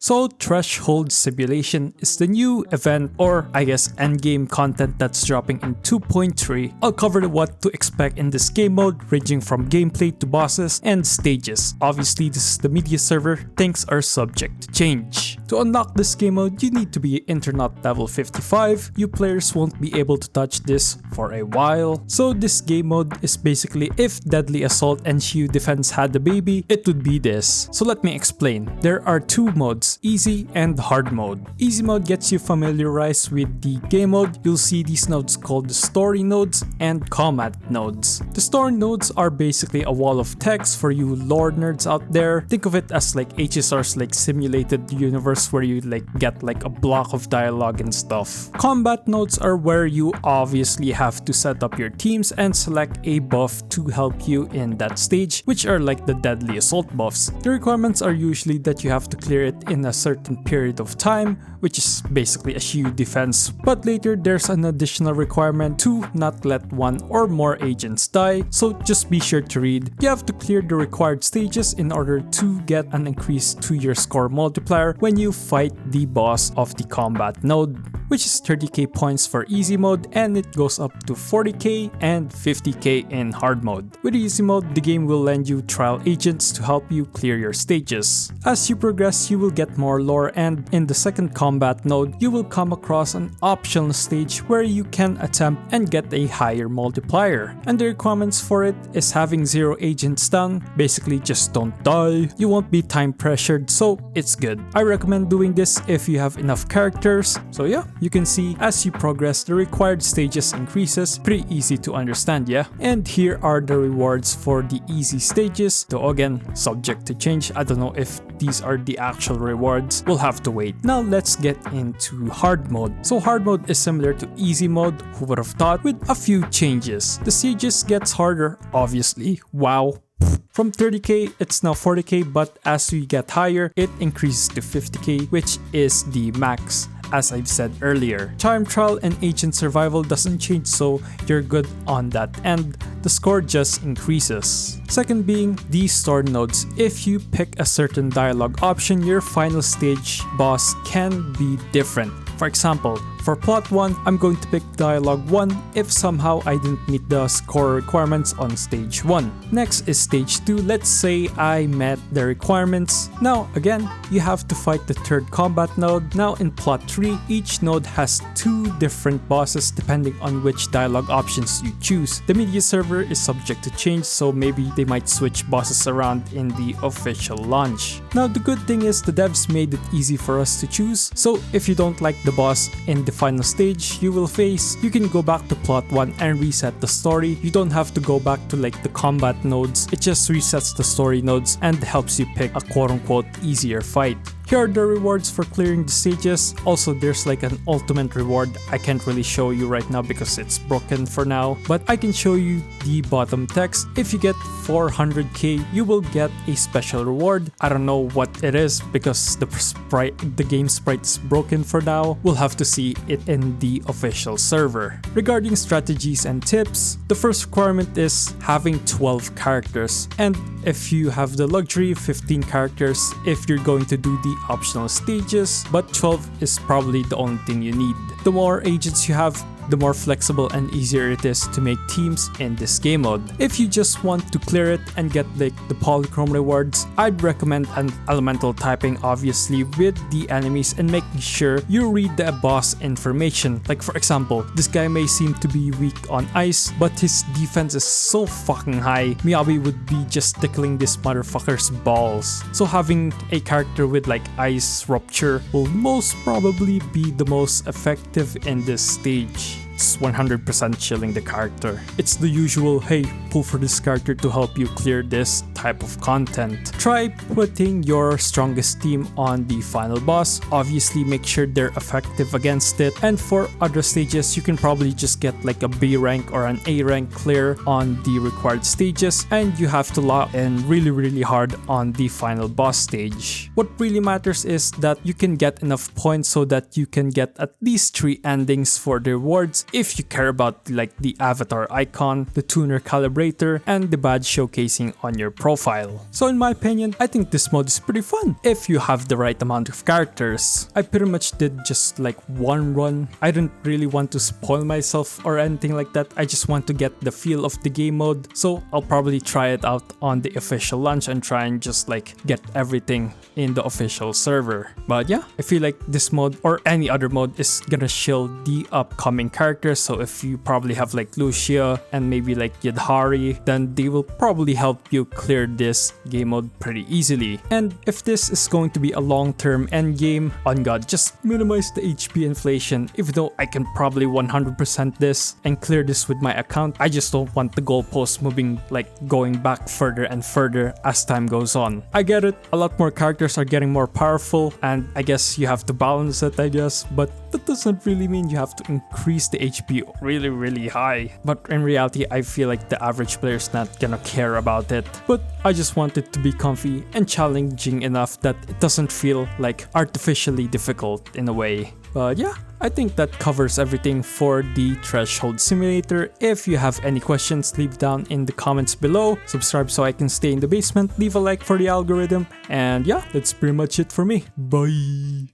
So Threshold Simulation is the new event, or I guess endgame content that's dropping in 2.3. I'll cover what to expect in this game mode, ranging from gameplay to bosses and stages. Obviously this is the media server, things are subject to change. To unlock this game mode, you need to be Internet level 55. You players won't be able to touch this for a while. So this game mode is basically if Deadly Assault and Shield Defense had a baby, it would be this. So let me explain. There are two modes, easy and hard mode. Easy mode gets you familiarized with the game mode. You'll see these nodes called the story nodes and combat nodes. The story nodes are basically a wall of text for you lore nerds out there. Think of it as like HSR's like simulated universe where you like get like a block of dialogue and stuff. Combat nodes are where you obviously have to set up your teams and select a buff to help you in that stage, which are like the Deadly Assault buffs. The requirements are usually that you have to clear it in a certain period of time, which is basically a shield defense, but later there's an additional requirement to not let one or more agents die, so just be sure to read. You have to clear the required stages in order to get an increase to your score multiplier when you fight the boss of the combat node, which is 30k points for easy mode, and it goes up to 40k and 50k in hard mode. With easy mode, the game will lend you trial agents to help you clear your stages. As you progress, you will get more lore, and in the second combat node, you will come across an optional stage where you can attempt and get a higher multiplier. And the requirements for it is having 0 agents down, basically just don't die. You won't be time pressured, so it's good. I recommend doing this if you have enough characters. So yeah, you can see as you progress, the required stages increases. Pretty easy to understand, yeah? And here are the rewards for the easy stages, though again, subject to change. I don't know if these are the actual rewards. We'll have to wait. Now let's get into hard mode. So hard mode is similar to easy mode, who would have thought, with a few changes. The stages gets harder, obviously. Wow. From 30k, it's now 40k, but as we get higher, it increases to 50k, which is the max, as I've said earlier. Time trial and agent survival doesn't change, so you're good on that end. The score just increases. Second being these story nodes. If you pick a certain dialogue option, your final stage boss can be different. For example, for plot 1, I'm going to pick dialogue 1 if somehow I didn't meet the score requirements on stage 1. Next is stage 2. Let's say I met the requirements. Now again, you have to fight the third combat node. Now in plot 3, each node has 2 different bosses depending on which dialogue options you choose. The media server is subject to change, so maybe they might switch bosses around in the official launch. Now the good thing is the devs made it easy for us to choose, so if you don't like the boss in the final stage you will face, you can go back to plot 1 and reset the story. You don't have to go back to like the combat nodes, it just resets the story nodes and helps you pick a quote-unquote easier fight. Here are the rewards for clearing the stages. Also, there's like an ultimate reward. I can't really show you right now because it's broken for now, but I can show you the bottom text. If you get 400k, you will get a special reward. I don't know what it is because the game sprite is broken for now. We'll have to see it in the official server. Regarding strategies and tips, the first requirement is having 12 characters, and if you have the luxury, 15 characters if you're going to do the optional stages, but 12 is probably the only thing you need. The more agents you have, the more flexible and easier it is to make teams in this game mode. If you just want to clear it and get like the polychrome rewards, I'd recommend an elemental typing obviously with the enemies and making sure you read the boss information. Like for example, this guy may seem to be weak on ice, but his defense is so fucking high, Miyabi would be just tickling this motherfucker's balls. So having a character with like ice rupture will most probably be the most effective in this stage. It's 100% chilling the character. It's the usual, hey, pull for this character to help you clear this type of content. Try putting your strongest team on the final boss. Obviously make sure they're effective against it. And for other stages, you can probably just get like a B rank or an A rank clear on the required stages, and you have to lock in really hard on the final boss stage. What really matters is that you can get enough points so that you can get at least 3 endings for the rewards, settings if you care about like the avatar icon, the tuner calibrator, and the badge showcasing on your profile. So in my opinion, I think this mode is pretty fun if you have the right amount of characters. I pretty much did just like one run. I didn't really want to spoil myself or anything like that. I just want to get the feel of the game mode. So I'll probably try it out on the official launch and try and just like get everything in the official server. But yeah, I feel like this mode or any other mode is gonna shield the upcoming characters. So if you probably have like Lucia and maybe like Yadhari, then they will probably help you clear this game mode pretty easily. And if this is going to be a long-term end game, on God, just minimize the HP inflation. Even though I can probably 100% this and clear this with my account, I just don't want the goalposts moving like going back further and further as time goes on. I get it, a lot more characters are getting more powerful and I guess you have to balance it, I guess, but that doesn't really mean you have to increase the HP really high. But in reality, I feel like the average player is not gonna care about it. But I just want it to be comfy and challenging enough that it doesn't feel like artificially difficult in a way. But yeah, I think that covers everything for the Threshold Simulator. If you have any questions, leave down in the comments below. Subscribe so I can stay in the basement. Leave a like for the algorithm. And yeah, that's pretty much it for me. Bye!